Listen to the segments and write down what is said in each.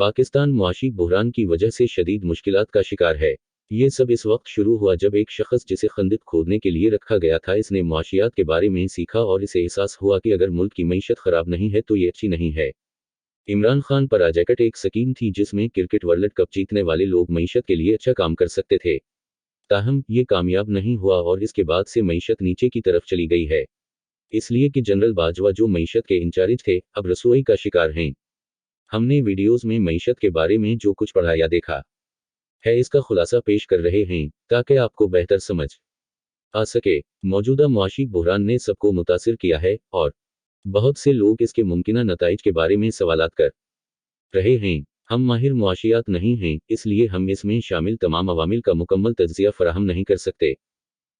पाकिस्तान मुआशी बहरान की वजह से शदीद मुश्किलात का शिकार है। ये सब इस वक्त शुरू हुआ जब एक शख्स जिसे खंदिक खोदने के लिए रखा गया था, इसने मुआशियात के बारे में सीखा और इसे एहसास हुआ कि अगर मुल्क की मईशत खराब नहीं है तो ये अच्छी नहीं है। इमरान खान प्रोजेक्ट एक स्कीम थी जिसमें क्रिकेट वर्ल्ड कप जीतने वाले लोग मईशत के लिए अच्छा काम कर सकते थे। ताहम ये कामयाब नहीं हुआ और इसके बाद से मईशत नीचे की तरफ चली गई है, इसलिए कि जनरल बाजवा जो मईशत के इंचार्ज थे अब रसोई का शिकार हैं। हमने वीडियोस में मईशत के बारे में जो कुछ पढ़ा या देखा है इसका खुलासा पेश कर रहे हैं ताकि आपको बेहतर समझ आ सके। मौजूदा मुआशी बहरान ने सबको मुतासिर किया है और बहुत से लोग इसके मुमकिना नताइज के बारे में सवालात कर रहे हैं। हम माहिर मुआशियात नहीं हैं, इसलिए हम इसमें शामिल तमाम अवामिल का मुकम्मल तज्जिया फराहम नहीं कर सकते।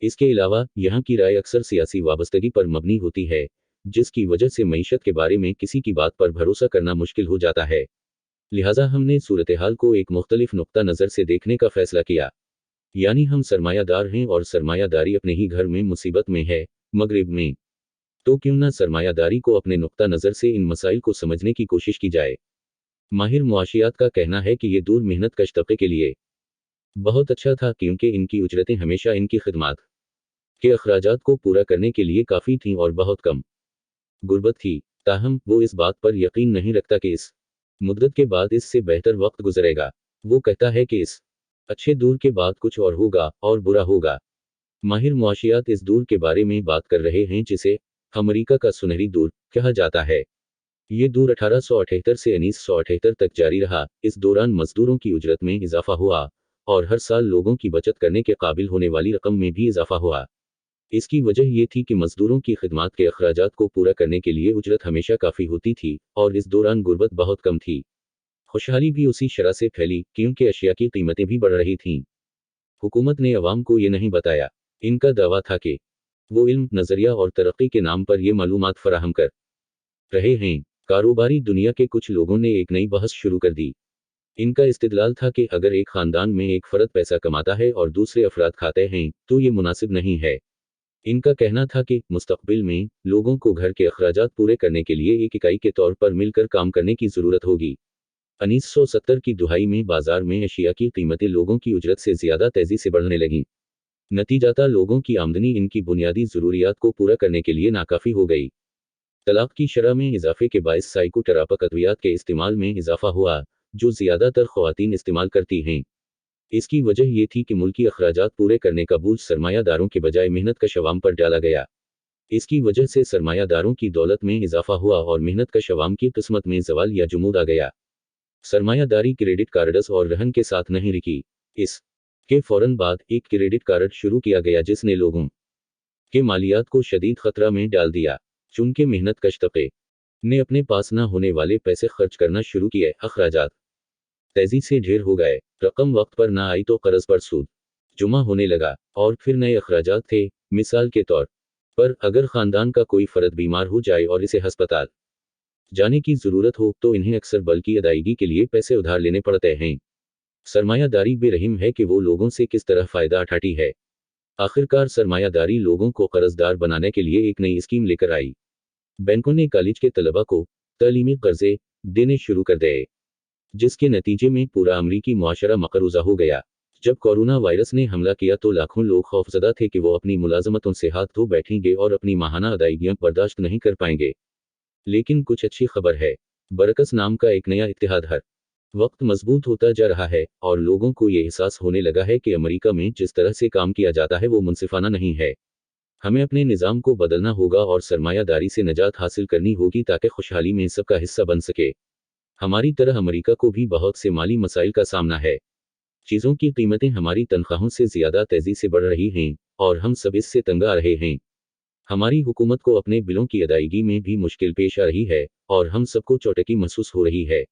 इसके अलावा यहाँ की राय अक्सर सियासी वाबस्तगी पर मबनी होती है, जिसकी वजह से मईशत के बारे में किसी की बात पर भरोसा करना मुश्किल हो जाता है। लिहाजा हमने सूरत हाल को एक मुख्तलिफ नुक्ता नज़र से देखने का फैसला किया, यानी हम सरमायादार हैं और सरमायादारी अपने ही घर में मुसीबत में है, मगरिब में। तो क्यों ना सरमायादारी को अपने नुक्ता नज़र से इन मसाइल को समझने की कोशिश की जाए। माहिर मुआशियात का कहना है कि ये दूर मेहनत कश तबके के लिए बहुत अच्छा था, क्योंकि इनकी उजरतें हमेशा इनकी खिदमत के अखराजात को पूरा करने के लिए काफ़ी थीं और बहुत कम गुर्बत थी। ताहम वो इस बात पर यकीन नहीं रखता कि इस मुद्दत के बाद इससे बेहतर वक्त गुजरेगा। वो कहता है कि इस अच्छे दूर के बाद कुछ और होगा और बुरा होगा। माहिर मुआशियात इस दूर के बारे में बात कर रहे हैं जिसे अमेरिका का सुनहरी दूर कहा जाता है। ये दूर 1878 से 1978 तक जारी रहा। इस दौरान मजदूरों की उजरत में इजाफा हुआ और हर साल लोगों की बचत करने के काबिल होने वाली रकम में भी इजाफा हुआ। इसकी वजह यह थी कि मजदूरों की खिदमत के अखराजात को पूरा करने के लिए उजरत हमेशा काफ़ी होती थी और इस दौरान गुर्बत बहुत कम थी। खुशहाली भी उसी शरह से फैली क्योंकि अशिया की कीमतें भी बढ़ रही थीं। हुकूमत ने अवाम को ये नहीं बताया। इनका दावा था कि वो इल्म, नज़रिया और तरक्की के नाम पर ये मालूमात फराहम कर रहे हैं। कारोबारी दुनिया के कुछ लोगों ने एक नई बहस शुरू कर दी। इनका इस्तिदलाल था कि अगर एक ख़ानदान में एक फ़र्द पैसा कमाता है और दूसरे अफराद खाते हैं तो ये मुनासिब नहीं है। इनका कहना था कि मुस्तक़बिल में लोगों को घर के अखराजात पूरे करने के लिए एक इकाई के तौर पर मिलकर काम करने की ज़रूरत होगी। 1970 की दुहाई में बाजार में अशिया की कीमतें लोगों की उजरत से ज़्यादा तेज़ी से बढ़ने लगीं। नतीजाता लोगों की आमदनी इनकी बुनियादी ज़रूरियात को पूरा करने के लिए नाकाफ़ी हो गई। तलाक की शरह में इजाफे के बायस साइकोटेरापिक अद्वियात के इस्तेमाल में इजाफा हुआ, जो ज़्यादातर ख़वातीन इस्तेमाल करती हैं। इसकी वजह यह थी कि मुल्की अखराजात पूरे करने का बोझ सरमायादारों के बजाय मेहनत कश अवाम पर डाला गया। इसकी वजह से सरमायादारों की दौलत में इजाफा हुआ और मेहनत कश अवाम की किस्मत में जवाल या जुमूद आ गया। सरमायादारी क्रेडिट कार्ड्स और रहन के साथ नहीं रुकी। इस के फौरन बाद एक क्रेडिट कार्ड शुरू किया गया जिसने लोगों के मालियात को शदीद खतरा में डाल दिया। चूंकि मेहनत कश तबके ने अपने पास न होने वाले पैसे खर्च करना शुरू किए, अखराजात तेजी से ढेर हो गए। रकम वक्त पर ना आई तो कर्ज पर सूद जुमा होने लगा और फिर नए अखराजात थे। मिसाल के तौर पर अगर ख़ानदान का कोई फ़र्द बीमार हो जाए और इसे हस्पताल जाने की ज़रूरत हो तो इन्हें अक्सर बल की अदायगी के लिए पैसे उधार लेने पड़ते हैं। सरमायादारी बेरहम है कि वो लोगों से किस तरह फ़ायदा उठाती है। आखिरकार सरमायादारी लोगों को कर्जदार बनाने के लिए एक नई स्कीम लेकर आई। बैंकों ने कॉलेज के तलबा को तालीमी कर्जे देने शुरू कर दिए, जिसके नतीजे में पूरा अमरीकी मुआशरा मकरूज़ा हो गया। जब कोरोना वायरस ने हमला किया तो लाखों लोग खौफजदा थे कि वो अपनी मुलाजमतों से हाथ धो बैठेंगे और अपनी माहाना अदायगियां बर्दाश्त नहीं कर पाएंगे। लेकिन कुछ अच्छी खबर है। बरकस नाम का एक नया इत्तेहाद हर वक्त मजबूत होता जा रहा है और लोगों को ये एहसास होने लगा है कि अमेरिका में जिस तरह से काम किया जाता है वो मुनसिफाना नहीं है। हमें अपने निज़ाम को बदलना होगा और सरमायादारी से निजात हासिल करनी होगी ताकि खुशहाली में सबका हिस्सा बन सके। हमारी तरह अमेरिका को भी बहुत से माली मसाइल का सामना है। चीज़ों की कीमतें हमारी तनख्वाहों से ज़्यादा तेज़ी से बढ़ रही हैं और हम सब इससे तंग आ रहे हैं। हमारी हुकूमत को अपने बिलों की अदायगी में भी मुश्किल पेश आ रही है और हम सबको चौटकी महसूस हो रही है।